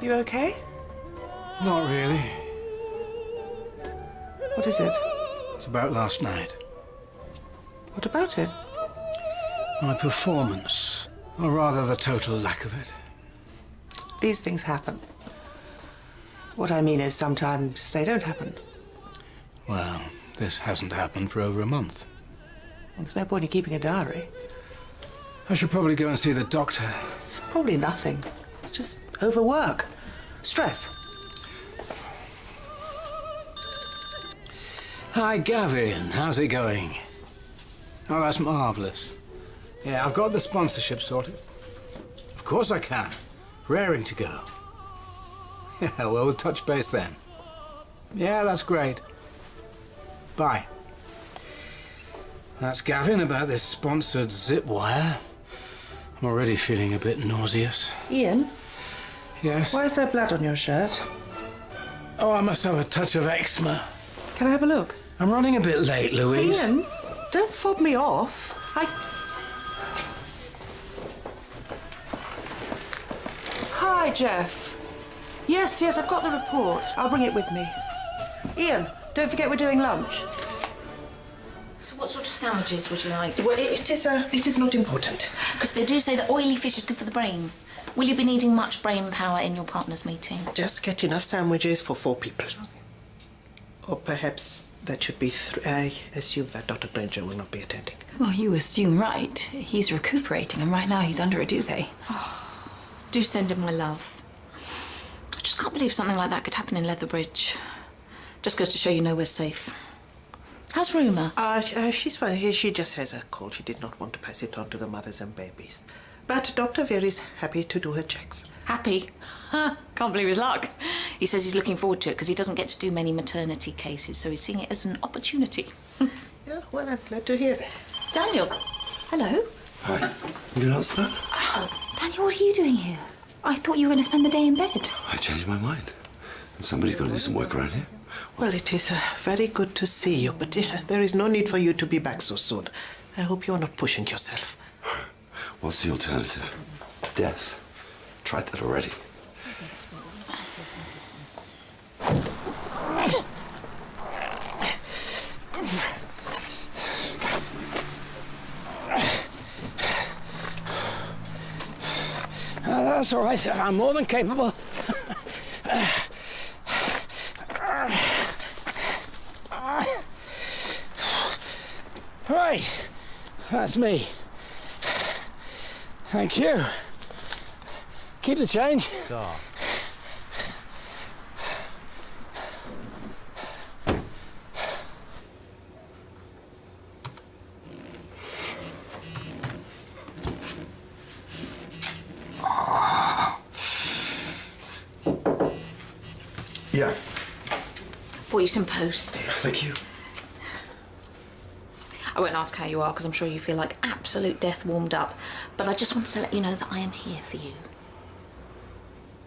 You okay? Not really. What is it? It's about last night. What about it? My performance, or rather the total lack of it. These things happen. What I mean is sometimes they don't happen. Well, this hasn't happened for over a month. There's no point in keeping a diary. I should probably go and see the doctor. It's probably nothing. It's just overwork. Stress. Hi, Gavin. How's it going? Oh, that's marvellous. Yeah, I've got the sponsorship sorted. Of course I can. Raring to go. Yeah, well, we'll touch base then. Yeah, that's great. Bye. That's Gavin about this sponsored zip wire. I'm already feeling a bit nauseous. Iain? Yes? Why is there blood on your shirt? Oh, I must have a touch of eczema. Can I have a look? I'm running a bit late, Louise. Iain, don't fob me off. Hi, Jeff. Yes, I've got the report. I'll bring it with me. Iain, don't forget we're doing lunch. So what sort of sandwiches would you like? Well, it is not important. Because they do say that oily fish is good for the brain. Will you be needing much brain power in your partner's meeting? Just get enough sandwiches for 4 people. Or perhaps that should be 3. I assume that Dr. Granger will not be attending. Well, you assume right. He's recuperating, and right now he's under a duvet. Oh, do send him my love. I just can't believe something like that could happen in Leatherbridge. Just goes to show you know we're safe. How's Rumour? She's fine. She just has a cold. She did not want to pass it on to the mothers and babies. But Dr. Very's happy to do her checks. Happy? Can't believe his luck. He says he's looking forward to it because he doesn't get to do many maternity cases, so he's seeing it as an opportunity. Yeah, well, I'm glad to hear that. Daniel. Hello. Hi. You answer that? Oh, Daniel, what are you doing here? I thought you were going to spend the day in bed. I changed my mind. And somebody's got to do some work around here. Well, it is very good to see you, but there is no need for you to be back so soon. I hope you're not pushing yourself. What's the alternative? Death. Tried that already. That's all right. I'm more than capable. Right. That's me. Thank you. Keep the change. So. Yeah. Bought you some post. Thank you. I won't ask how you are because I'm sure you feel like absolute death warmed up. But I just wanted to let you know that I am here for you.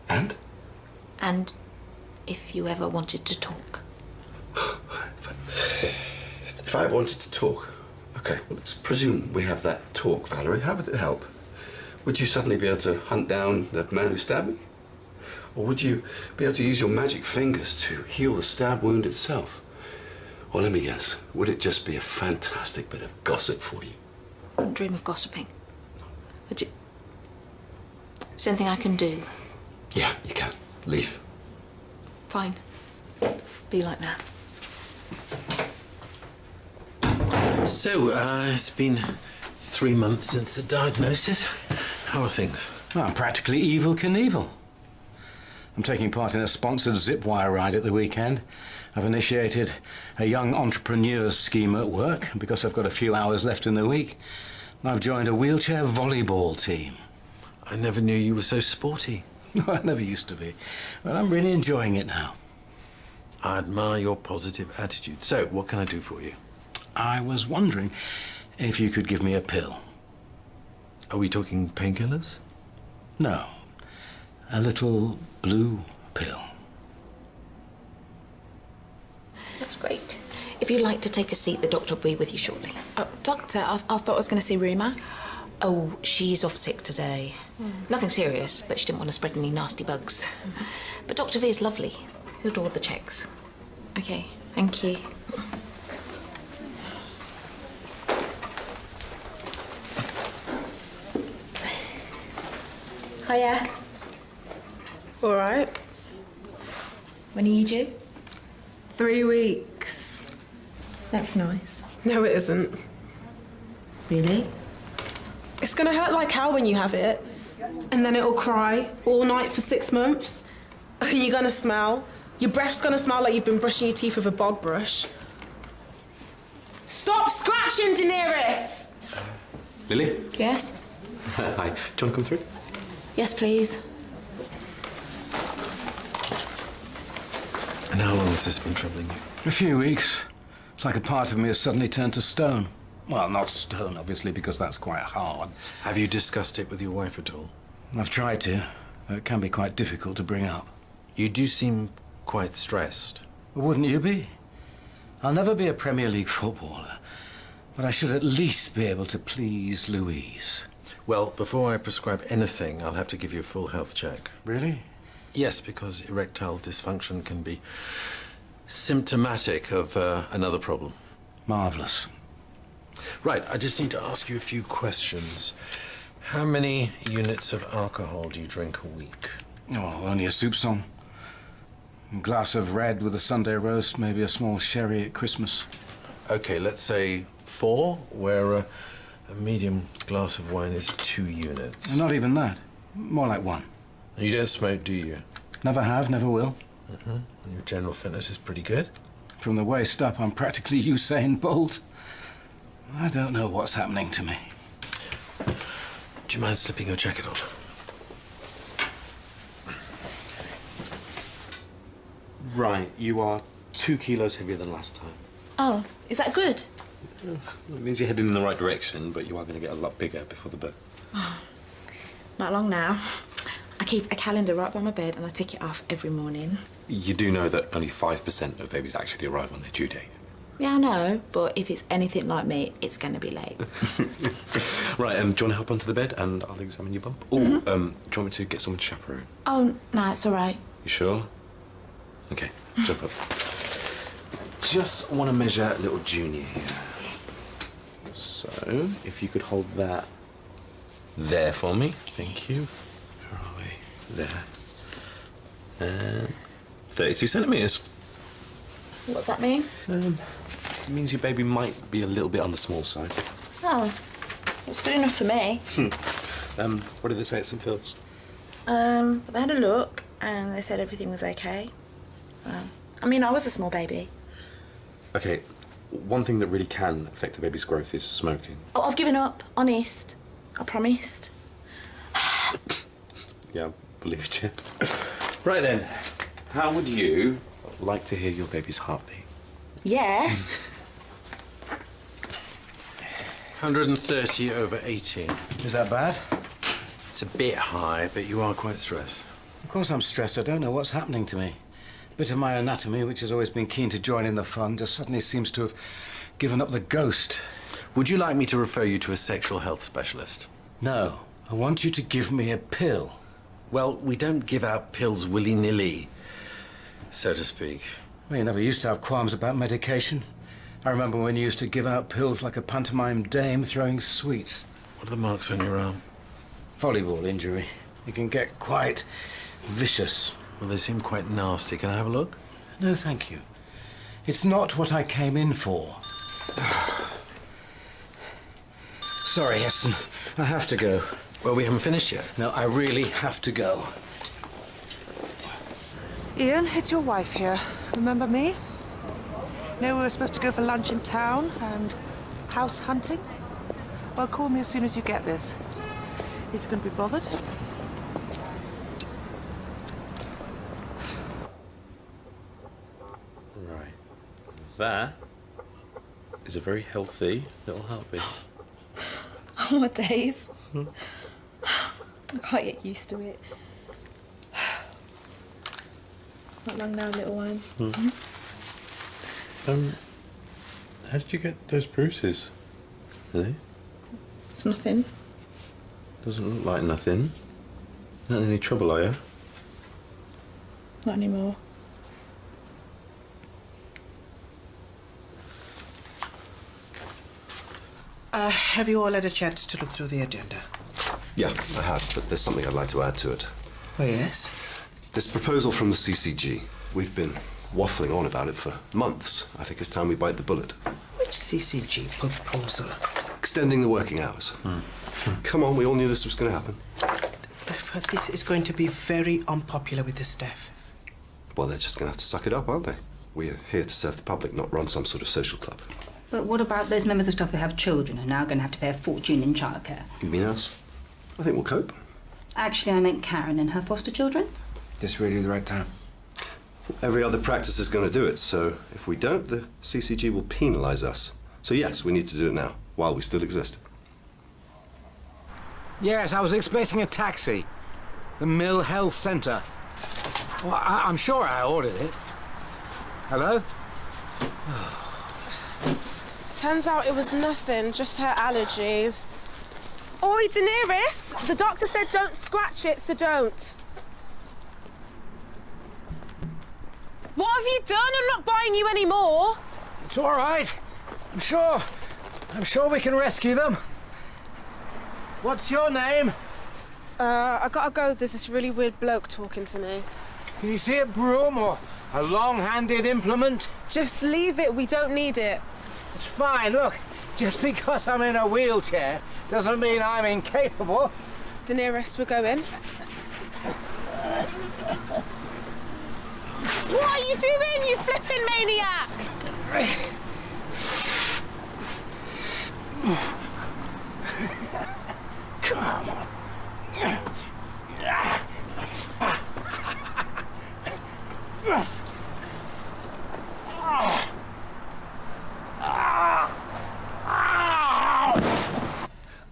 And? And if you ever wanted to talk. If I wanted to talk, okay, well, let's presume we have that talk, Valerie. How would it help? Would you suddenly be able to hunt down the man who stabbed me? Or would you be able to use your magic fingers to heal the stab wound itself? Or let me guess, would it just be a fantastic bit of gossip for you? I wouldn't dream of gossiping. Would you? Is there anything I can do? Yeah, you can. Leave. Fine. Be like that. So, it's been 3 months since the diagnosis. How are things? Well, I'm practically Evel Knievel. I'm taking part in a sponsored zip wire ride at the weekend. I've initiated a young entrepreneur's scheme at work, and because I've got a few hours left in the week, I've joined a wheelchair volleyball team. I never knew you were so sporty. No, I never used to be. But I'm really enjoying it now. I admire your positive attitude. So, what can I do for you? I was wondering if you could give me a pill. Are we talking painkillers? No. A little blue pill. That's great. If you'd like to take a seat, the doctor will be with you shortly. Oh, doctor, I thought I was going to see Ruma. Oh, she's off sick today. Nothing serious, but she didn't want to spread any nasty bugs. But Dr. V is lovely. He'll do all the checks. Okay, thank you. Hiya. All right. When are you due? 3 weeks. That's nice. No, it isn't. Really? It's gonna hurt like hell when you have it. And then it'll cry all night for 6 months. You're gonna smell. Your breath's gonna smell like you've been brushing your teeth with a bog brush. Stop scratching, Daenerys! Lily? Yes? Hi. Do you want to come through? Yes, please. And how long has this been troubling you? A few weeks. It's like a part of me has suddenly turned to stone. Well, not stone, obviously, because that's quite hard. Have you discussed it with your wife at all? I've tried to, but it can be quite difficult to bring up. You do seem quite stressed. Wouldn't you be? I'll never be a Premier League footballer, but I should at least be able to please Louise. Well, before I prescribe anything, I'll have to give you a full health check. Really? Yes, because erectile dysfunction can be symptomatic of another problem. Marvellous. Right, I just need to ask you a few questions. How many units of alcohol do you drink a week? Oh, only a soup song. A glass of red with a Sunday roast, maybe a small sherry at Christmas. Okay, let's say 4, where a medium glass of wine is 2 units. Not even that. More like 1. You don't smoke, do you? Never have, never will. And your general fitness is pretty good? From the waist up, I'm practically Usain Bolt. I don't know what's happening to me. Do you mind slipping your jacket on? Right, you are 2 kilos heavier than last time. Oh, is that good? It means you're heading in the right direction, but you are going to get a lot bigger before the birth. Not long now. I keep a calendar right by my bed and I tick it off every morning. You do know that only 5% of babies actually arrive on their due date. Yeah, I know, but if it's anything like me, it's going to be late. Right, do you want to hop onto the bed and I'll examine your bump? Oh, do you want me to get someone to chaperone? Oh, no, it's all right. You sure? Okay, jump up. Just want to measure little Junior here. So, if you could hold that there for me. Thank you. Where are we? There. And 32 centimetres. What's that mean? It means your baby might be a little bit on the small side. Oh, it's good enough for me. What did they say at St Phil's? They had a look and they said everything was okay. I mean, I was a small baby. Okay, one thing that really can affect a baby's growth is smoking. Oh, I've given up. Honest. I promised. Yeah, I believed you. Right then, how would you like to hear your baby's heartbeat? Yeah. 130 over 18. Is that bad? It's a bit high, but you are quite stressed. Of course I'm stressed. I don't know what's happening to me. A bit of my anatomy, which has always been keen to join in the fun, just suddenly seems to have given up the ghost. Would you like me to refer you to a sexual health specialist? No, I want you to give me a pill. Well, we don't give out pills willy-nilly, so to speak. Well, you never used to have qualms about medication. I remember when you used to give out pills like a pantomime dame throwing sweets. What are the marks on your arm? Volleyball injury. You can get quite vicious. Well, they seem quite nasty. Can I have a look? No, thank you. It's not what I came in for. Sorry, Heston. I have to go. Well, we haven't finished yet. No, I really have to go. Iain, it's your wife here. Remember me? No, we were supposed to go for lunch in town and house hunting. Well, call me as soon as you get this. If you're going to be bothered. That is a very healthy little heartbeat. Oh, my days. I can't get used to it. Not long now, little one. How did you get those bruises? Really? It's nothing. Doesn't look like nothing. Not in any trouble, are you? Not anymore. Have you all had a chance to look through the agenda? Yeah, I have, but there's something I'd like to add to it. Oh, yes? This proposal from the CCG. We've been waffling on about it for months. I think it's time we bite the bullet. Which CCG proposal? Extending the working hours. Come on, we all knew this was going to happen. But this is going to be very unpopular with the staff. Well, they're just going to have to suck it up, aren't they? We're here to serve the public, not run some sort of social club. But what about those members of staff who have children who are now going to have to pay a fortune in childcare? You mean us? I think we'll cope. Actually, I meant Karen and her foster children. This really the right time? Every other practice is going to do it, so if we don't, the CCG will penalise us. So yes, we need to do it now, while we still exist. Yes, I was expecting a taxi. The Mill Health Centre. Well, I'm sure I ordered it. Hello? Turns out it was nothing, just her allergies. Oi, Daenerys! The doctor said don't scratch it, so don't. What have you done? I'm not buying you any more. It's all right. I'm sure we can rescue them. What's your name? I gotta go. There's this really weird bloke talking to me. Can you see a broom or a long-handed implement? Just leave it. We don't need it. It's fine. Look, just because I'm in a wheelchair doesn't mean I'm incapable. Daenerys, we're going. What are you doing, you flipping maniac? Come on.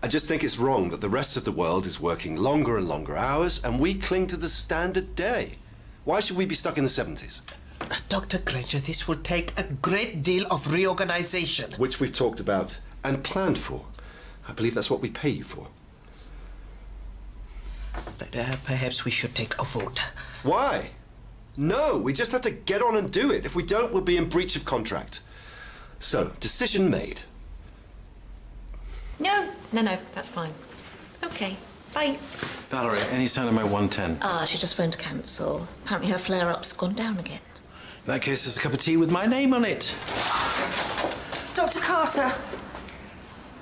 I just think it's wrong that the rest of the world is working longer and longer hours and we cling to the standard day. Why should we be stuck in the 70s? Dr. Granger, this will take a great deal of reorganization. Which we've talked about and planned for. I believe that's what we pay you for. Perhaps we should take a vote. Why? No, we just have to get on and do it. If we don't, we'll be in breach of contract. So, decision made. No, that's fine. Okay, bye. Valerie, any sign of my 110? She just phoned to cancel. Apparently her flare-up's gone down again. In that case, there's a cup of tea with my name on it. Dr. Carter,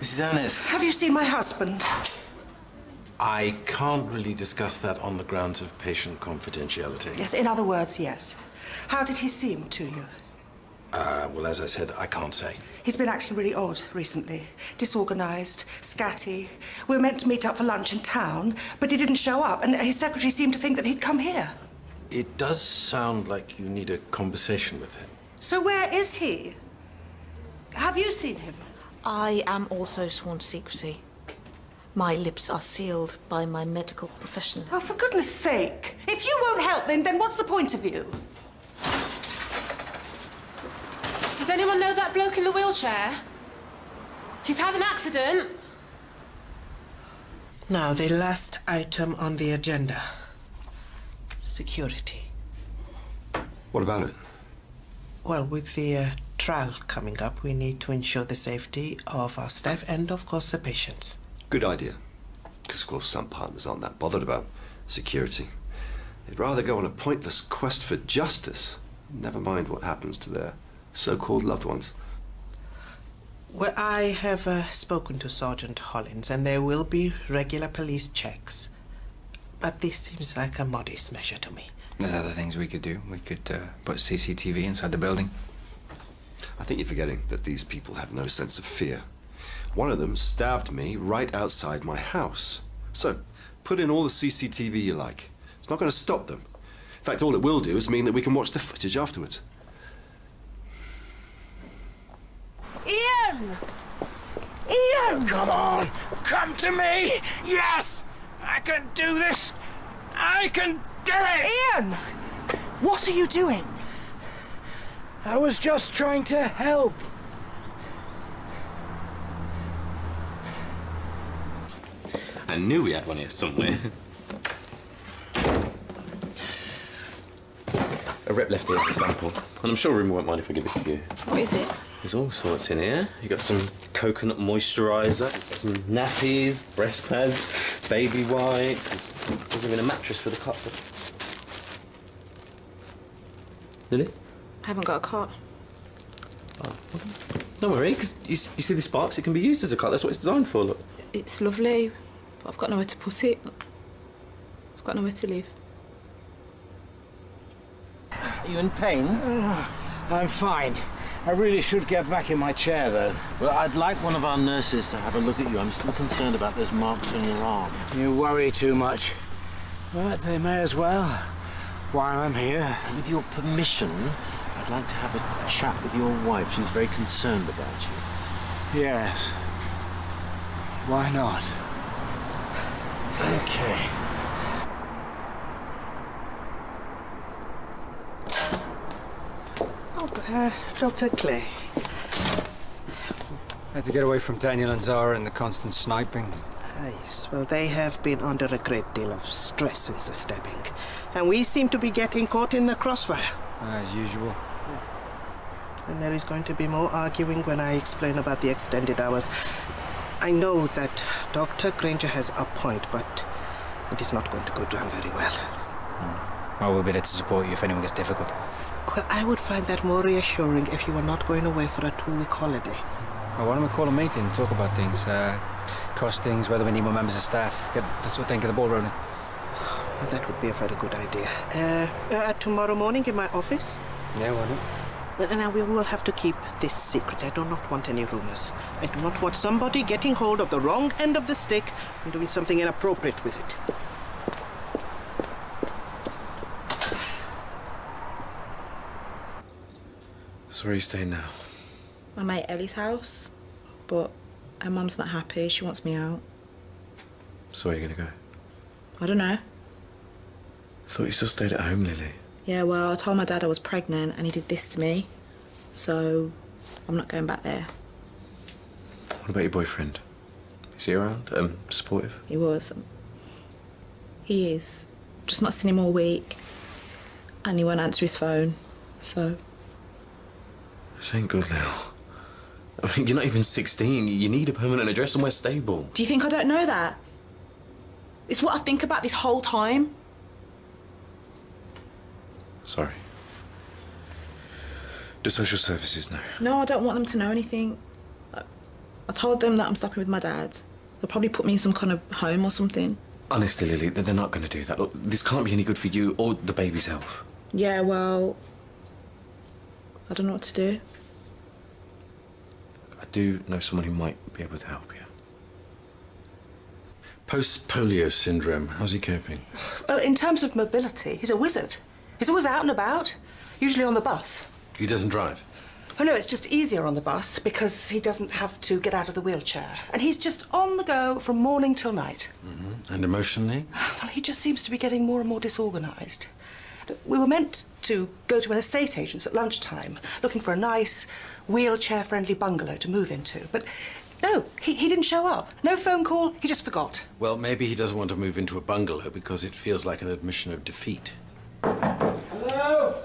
Mrs. Ernest. have you seen my husband? I can't really discuss that on the grounds of patient confidentiality. Yes, in other words, yes. How did he seem to you? Well, as I said, I can't say. He's been acting really odd recently. Disorganised, scatty. We were meant to meet up for lunch in town, but he didn't show up, and his secretary seemed to think that he'd come here. It does sound like you need a conversation with him. So where is he? Have you seen him? I am also sworn to secrecy. My lips are sealed by my medical professionals. Oh, for goodness sake. If you won't help, then what's the point of you? Does anyone know that bloke in the wheelchair? He's had an accident. Now, the last item on the agenda. Security. What about it? Well, with the trial coming up, we need to ensure the safety of our staff and, of course, the patients. Good idea. Because, of course, some partners aren't that bothered about security. They'd rather go on a pointless quest for justice, never mind what happens to their so-called loved ones. Well, I have spoken to Sergeant Hollins, and there will be regular police checks. But this seems like a modest measure to me. There's other things we could do. We could put CCTV inside the building. I think you're forgetting that these people have no sense of fear. One of them stabbed me right outside my house. So, put in all the CCTV you like. It's not going to stop them. In fact, all it will do is mean that we can watch the footage afterwards. Come on, come to me! Yes! I can do this! I can do it! Iain! What are you doing? I was just trying to help. I knew we had one here somewhere. A rep left here as a sample, and I'm sure Rim won't mind if I give it to you. What is it? There's all sorts in here. You got some coconut moisturiser, some nappies, breast pads, baby wipes. There's even a mattress for the cot. Lily? I haven't got a cot. Oh, okay. Don't worry, because you see the sparks, it can be used as a cot. That's what it's designed for, look. It's lovely, but I've got nowhere to put it. I've got nowhere to live. Are you in pain? I'm fine. I really should get back in my chair, though. Well, I'd like one of our nurses to have a look at you. I'm still concerned about those marks on your arm. You worry too much. But they may as well, while I'm here. And with your permission, I'd like to have a chat with your wife. She's very concerned about you. Yes. Why not? Okay. Dr. Clay. I had to get away from Daniel and Zara and the constant sniping. Yes, well, they have been under a great deal of stress since the stabbing. And we seem to be getting caught in the crossfire. As usual. And there is going to be more arguing when I explain about the extended hours. I know that Dr. Granger has a point, but it is not going to go down very well. Well, we'll be there to support you if anyone gets difficult. Well, I would find that more reassuring if you were not going away for a 2-week holiday. Well, why don't we call a meeting, talk about things, costings, whether we need more members of staff, get that sort of thing, get the ball rolling. Well, that would be a very good idea. Tomorrow morning in my office? Yeah, why not? Well, now, we will have to keep this secret. I do not want any rumors. I do not want somebody getting hold of the wrong end of the stick and doing something inappropriate with it. So where are you staying now? My mate Ellie's house, but her mum's not happy. She wants me out. So where are you going to go? I don't know. I thought you still stayed at home, Lily. Yeah, well, I told my dad I was pregnant and he did this to me, so I'm not going back there. What about your boyfriend? Is he around? Supportive? He was. He is. Just not seen him all week, and he won't answer his phone, so... This ain't good, Lil. I mean, you're not even 16. You need a permanent address somewhere stable. Do you think I don't know that? It's what I think about this whole time. Sorry. Do social services know? No, I don't want them to know anything. I told them that I'm stopping with my dad. They'll probably put me in some kind of home or something. Honestly, Lily, they're not going to do that. Look, this can't be any good for you or the baby's health. Yeah, well... I don't know what to do. I do know someone who might be able to help you. Post-polio syndrome, how's he coping? Well, in terms of mobility, he's a wizard. He's always out and about, usually on the bus. He doesn't drive? Oh, no, it's just easier on the bus because he doesn't have to get out of the wheelchair. And he's just on the go from morning till night. Mm-hmm. And emotionally? Well, he just seems to be getting more and more disorganised. We were meant to go to an estate agent's at lunchtime, looking for a nice, wheelchair-friendly bungalow to move into. But no, he didn't show up. No phone call, he just forgot. Well, maybe he doesn't want to move into a bungalow because it feels like an admission of defeat. Hello?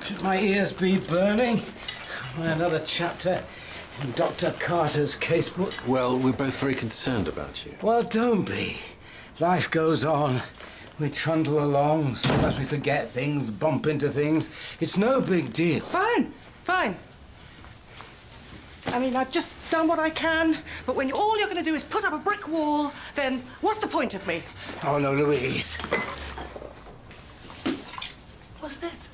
Should my ears be burning? Another chapter in Dr. Carter's casebook. Well, we're both very concerned about you. Well, don't be. Life goes on. We trundle along. Sometimes we forget things, bump into things. It's no big deal. Fine, fine. I mean, I've just done what I can, but when all you're going to do is put up a brick wall, then what's the point of me? Oh, no, Louise. What's this?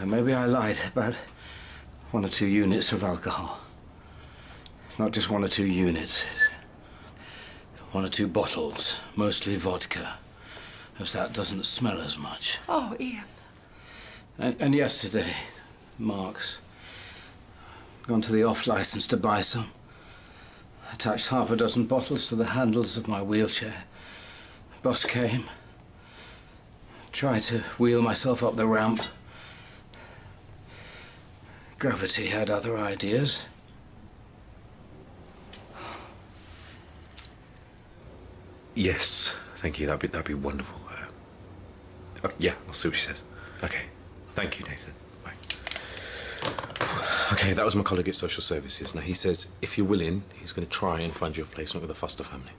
Maybe I lied about 1 or 2 units of alcohol. It's not just 1 or 2 units. 1 or 2 bottles, mostly vodka, as that doesn't smell as much. Oh, Iain. And yesterday, Marks. Gone to the off-licence to buy some. Attached half a dozen bottles to the handles of my wheelchair. Boss came. Tried to wheel myself up the ramp. Gravity had other ideas. Yes, thank you. That'd be wonderful. Yeah, I'll see what she says. Okay. Thank you, Nathan. Bye. Okay, that was my colleague at Social Services. Now, he says if you're willing, he's going to try and find you a placement with a foster family.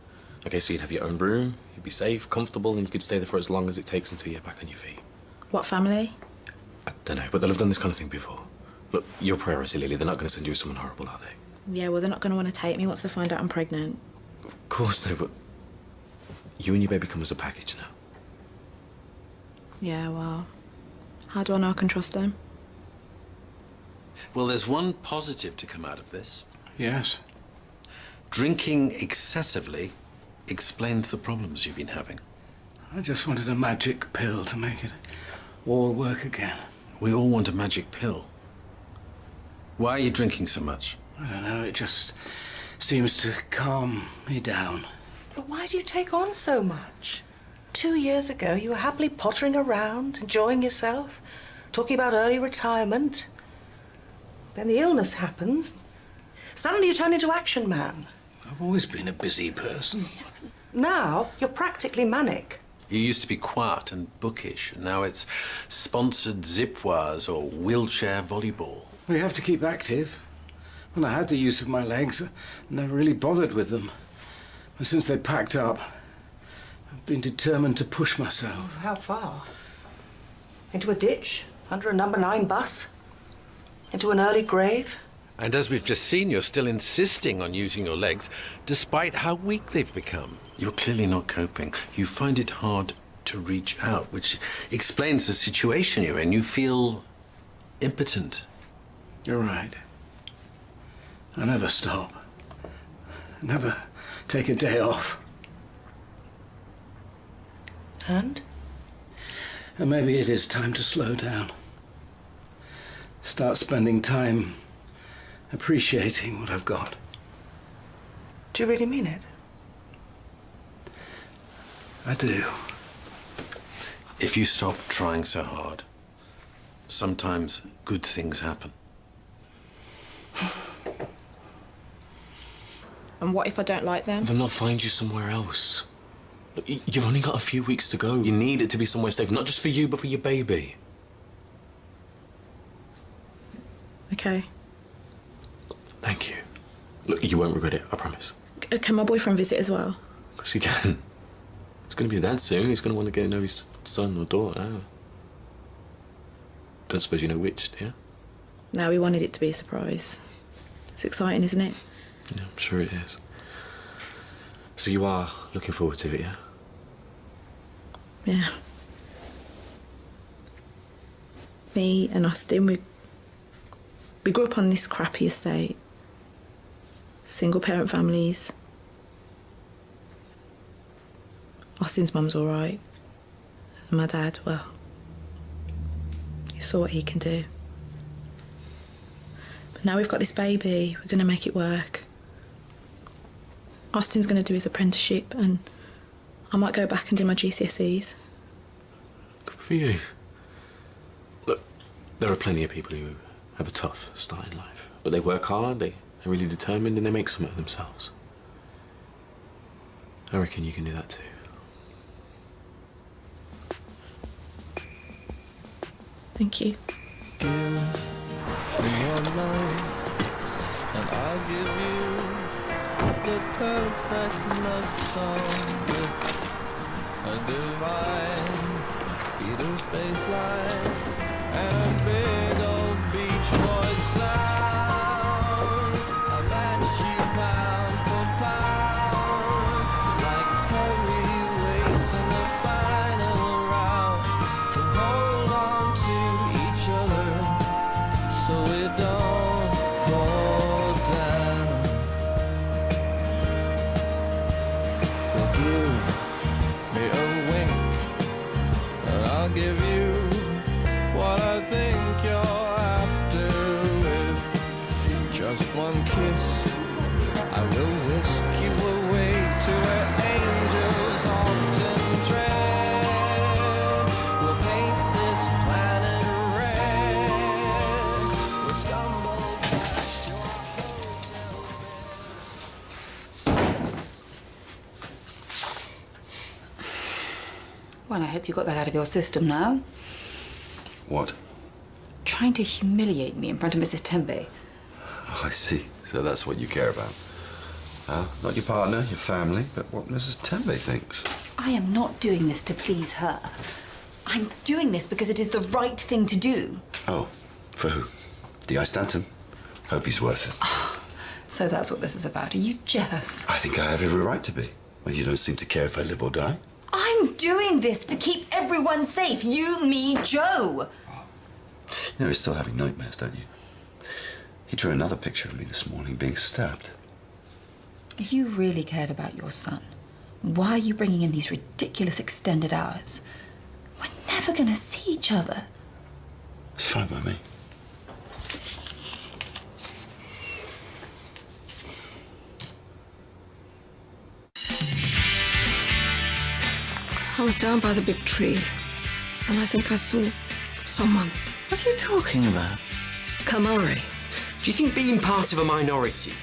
Okay, so you'd have your own room, you'd be safe, comfortable, and you could stay there for as long as it takes until you're back on your feet. What family? I don't know, but they'll have done this kind of thing before. Look, your priority, Lily. They're not going to send you with someone horrible, are they? Yeah, well, they're not going to want to take me once they find out I'm pregnant. Of course they will. You and your baby come as a package now. Yeah, well, how do I know I can trust them? Well, there's one positive to come out of this. Yes? Drinking excessively explains the problems you've been having. I just wanted a magic pill to make it all work again. We all want a magic pill. Why are you drinking so much? I don't know, it just seems to calm me down. But why do you take on so much? 2 years ago, you were happily pottering around, enjoying yourself, talking about early retirement. Then the illness happens. Suddenly you turn into Action Man. I've always been a busy person. Now you're practically manic. You used to be quiet and bookish, and now it's sponsored zipwires or wheelchair volleyball. We have to keep active. When I had the use of my legs, I never really bothered with them. And since they packed up, I've been determined to push myself. How far? Into a ditch? Under a number 9 bus? Into an early grave? And as we've just seen, you're still insisting on using your legs, despite how weak they've become. You're clearly not coping. You find it hard to reach out, which explains the situation you're in. You feel impotent. You're right. I never stop. Never take a day off. And maybe it is time to slow down. Start spending time appreciating what I've got. do you really mean it? I do. If you stop trying so hard, sometimes good things happen. And what if I don't like them? Then they'll find you somewhere else. Look, you've only got a few weeks to go. You need it to be somewhere safe, not just for you, but for your baby. Okay. Thank you. Look, you won't regret it, I promise. Can my boyfriend visit as well? Of course you can. He's going to be a dad soon. He's going to want to get to know his son or daughter. Don't suppose you know which, do you? No, we wanted it to be a surprise. It's exciting, isn't it? Yeah, I'm sure it is. So you are looking forward to it, yeah? Yeah. Me and Austin, we grew up on this crappy estate. Single parent families. Austin's mum's all right. And my dad, well, you saw what he can do. But now we've got this baby, we're going to make it work. Austin's going to do his apprenticeship and I might go back and do my GCSEs. Good for you. Look, there are plenty of people who have a tough start in life, but they work hard, they're really determined, and they make something of themselves. I reckon you can do that too. Thank you. Give me your life, and I'll give you the perfect love song with a divine Beatles bass line and a big old Beach Boys sound. I'll match you pound for pound, like heavyweights in the final round. To hold on to each other so we don't fall down. Well, give me a wink, and I'll give you what I think you're after. Well, I hope you got that out of your system now. What? Trying to humiliate me in front of Mrs. Tembe. Oh, I see. So that's what you care about. Not your partner, your family, but what Mrs. Tembe thinks. I am not doing this to please her. I'm doing this because it is the right thing to do. Oh, for who? D.I. Stanton? Hope he's worth it. So that's what this is about. Are you jealous? I think I have every right to be. Well, you don't seem to care if I live or die. I'm doing this to keep everyone safe. You, me, Joe. You know, he's still having nightmares, don't you? He drew another picture of me this morning being stabbed. If you really cared about your son, why are you bringing in these ridiculous extended hours? We're never going to see each other. It's fine by me. I was down by the big tree, and I think I saw someone. What are you talking about? Kamari. Do you think being part of a minority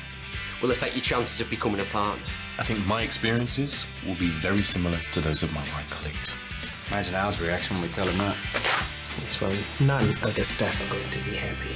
will affect your chances of becoming a partner? I think my experiences will be very similar to those of my white colleagues. Imagine Al's reaction when we tell him that. It's well, none of the staff are going to be happy.